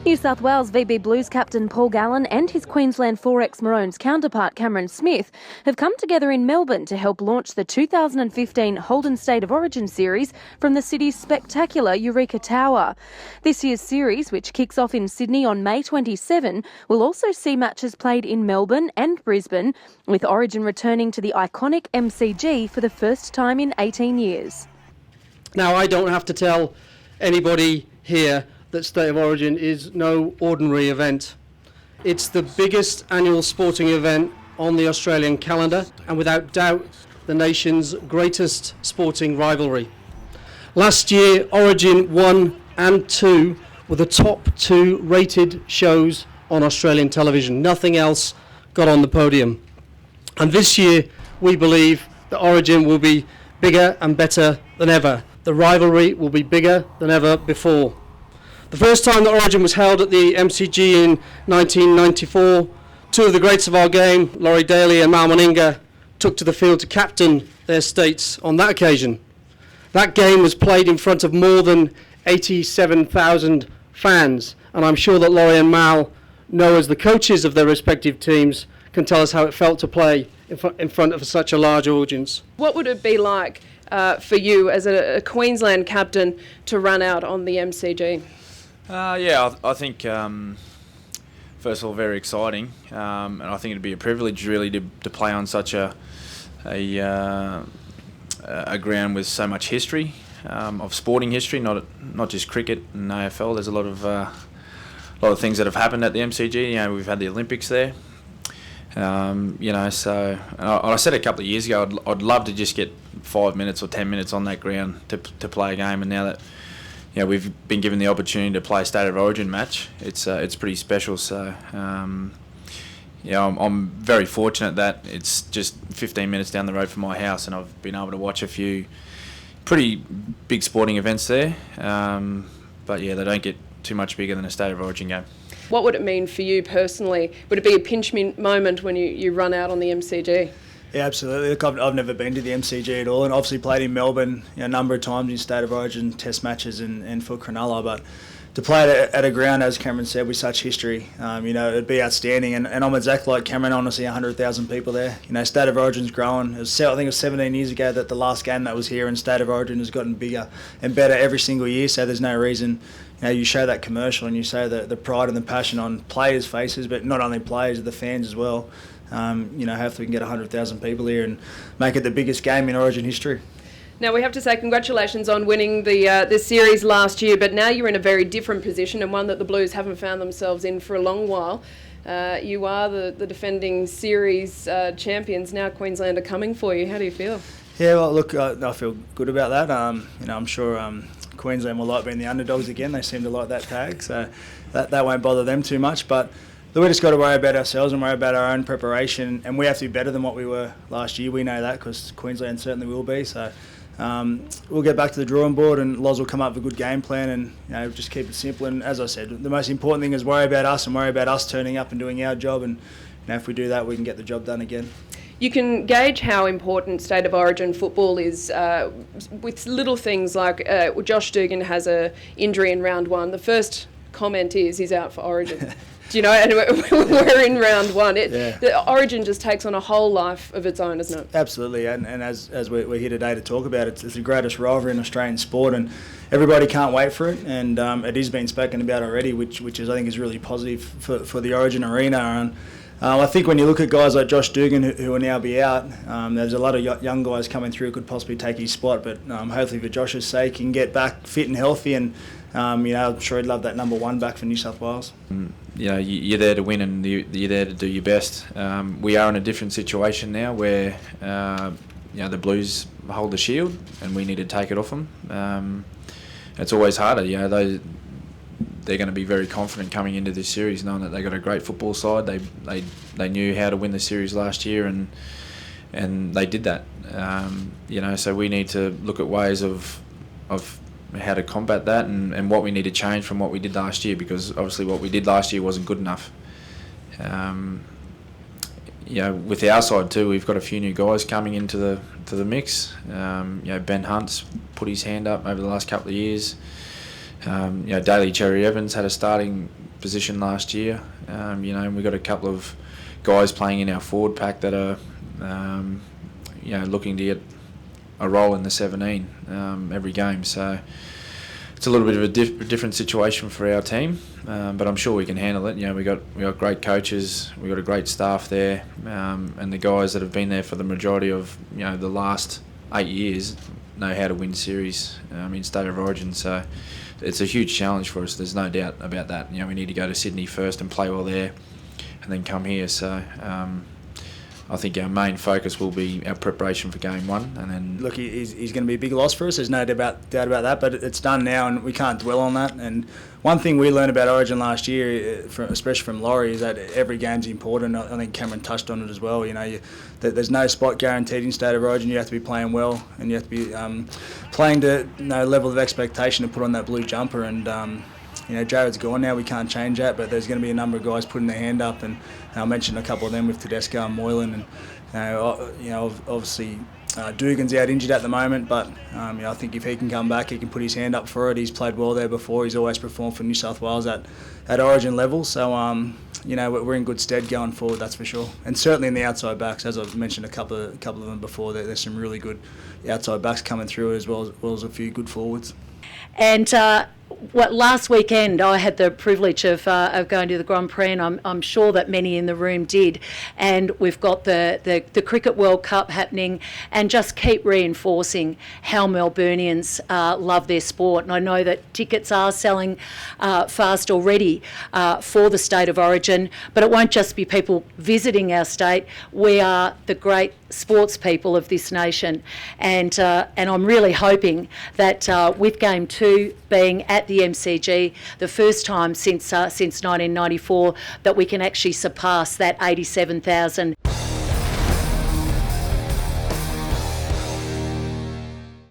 New South Wales VB Blues captain Paul Gallen and his Queensland 4X Maroons counterpart Cameron Smith have come together in Melbourne to help launch the 2015 Holden State of Origin series from the city's spectacular Eureka Tower. This year's series, which kicks off in Sydney on May 27, will also see matches played in Melbourne and Brisbane, with Origin returning to the iconic MCG for the first time in 18 years. Now, I don't have to tell anybody here that State of Origin is no ordinary event. It's the biggest annual sporting event on the Australian calendar and without doubt the nation's greatest sporting rivalry. Last year, Origin 1 and 2 were the top two rated shows on Australian television. Nothing else got on the podium. And this year, we believe that Origin will be bigger and better than ever. The rivalry will be bigger than ever before. The first time that Origin was held at the MCG in 1994, two of the greats of our game, Laurie Daly and Mal Meninga, took to the field to captain their states on that occasion. That game was played in front of more than 87,000 fans, and I'm sure that Laurie and Mal know, as the coaches of their respective teams, can tell us how it felt to play in front of such a large audience. What would it be like for you as a Queensland captain to run out on the MCG? I think first of all, very exciting, and I think it'd be a privilege really to play on such a ground with so much history, of sporting history, not just cricket and AFL. There's a lot of things that have happened at the MCG. You know, we've had the Olympics there. So I said a couple of years ago, I'd love to just get 5 minutes or 10 minutes on that ground to play a game, and now that we've been given the opportunity to play a State of Origin match, it's pretty special. So I'm very fortunate that it's just 15 minutes down the road from my house, and I've been able to watch a few pretty big sporting events there. But they don't get too much bigger than a State of Origin game. What would it mean for you personally? Would it be a pinch moment when you run out on the MCG? Yeah, absolutely. Look, I've never been to the MCG at all, and obviously played in Melbourne a number of times in State of Origin test matches and for Cronulla. But to play at a ground, as Cameron said, with such history, it'd be outstanding. And I'm exactly like Cameron. Honestly, 100,000 people there. State of Origin's growing. I think it was 17 years ago that the last game that was here, and State of Origin has gotten bigger and better every single year. So there's no reason. You show that commercial and you show the pride and the passion on players' faces, but not only players, the fans as well. Hopefully we can get 100,000 people here and make it the biggest game in Origin history. Now, we have to say congratulations on winning the series last year, but now you're in a very different position, and one that the Blues haven't found themselves in for a long while. You are the defending series champions. Now Queensland are coming for you. How do you feel? Yeah, well, look, I feel good about that. I'm sure Queensland will like being the underdogs again. They seem to like that tag, so that won't bother them too much. But we just got to worry about ourselves and worry about our own preparation, and we have to be better than what we were last year. We know that because Queensland certainly will be. So we'll get back to the drawing board, and Loz will come up with a good game plan, and just keep it simple. And as I said, the most important thing is worry about us and worry about us turning up and doing our job. And if we do that, we can get the job done again. You can gauge how important State of Origin football is with little things like Josh Dugan has an injury in round one. The first comment is he's out for Origin. And we're in round one. The Origin just takes on a whole life of its own, isn't it? Absolutely, and as we're here today to talk about it, it's the greatest rivalry in Australian sport, and everybody can't wait for it. And it is being spoken about already, which is I think is really positive for the Origin arena. And I think when you look at guys like Josh Dugan who will now be out, there's a lot of young guys coming through who could possibly take his spot. But hopefully for Josh's sake, he can get back fit and healthy, and I'm sure he'd love that number one back for New South Wales. You're there to win, and you're there to do your best. We are in a different situation now where the Blues hold the shield, and we need to take it off them. It's always harder. They're going to be very confident coming into this series, knowing that they got a great football side. They knew how to win the series last year, and they did that. So we need to look at ways of how to combat that, and what we need to change from what we did last year, because obviously what we did last year wasn't good enough. With our side too, we've got a few new guys coming into the mix. Ben Hunt's put his hand up over the last couple of years. Daly Cherry Evans had a starting position last year. We've got a couple of guys playing in our forward pack that are, looking to get a role in the 17 every game. So it's a little bit of a different situation for our team, but I'm sure we can handle it. We got great coaches, we got a great staff there, and the guys that have been there for the majority of the last 8 years know how to win series in State of Origin. So it's a huge challenge for us. There's no doubt about that. We need to go to Sydney first and play well there, and then come here. So I think our main focus will be our preparation for game one, and then look, he's going to be a big loss for us. There's no doubt about that, but it's done now, and we can't dwell on that. And one thing we learned about Origin last year, especially from Laurie, is that every game's important. I think Cameron touched on it as well. There's no spot guaranteed in State of Origin. You have to be playing well, and you have to be playing to level of expectation to put on that blue jumper. And Jared's gone now, we can't change that, but there's going to be a number of guys putting their hand up, and I mentioned a couple of them with Tedesco and Moylan, and obviously Dugan's out injured at the moment, but I think if he can come back, he can put his hand up for it. He's played well there before. He's always performed for New South Wales at Origin level, so we're in good stead going forward, that's for sure. And certainly in the outside backs, as I've mentioned a couple of them before, there's some really good outside backs coming through, as well as a few good forwards. And last weekend I had the privilege of going to the Grand Prix, and I'm sure that many in the room did. And we've got the Cricket World Cup happening, and just keep reinforcing how Melburnians love their sport. And I know that tickets are selling fast already for the State of Origin, but it won't just be people visiting our state. We are the great sports people of this nation, and I'm really hoping that with Game 2 being at the MCG, the first time since 1994, that we can actually surpass that 87,000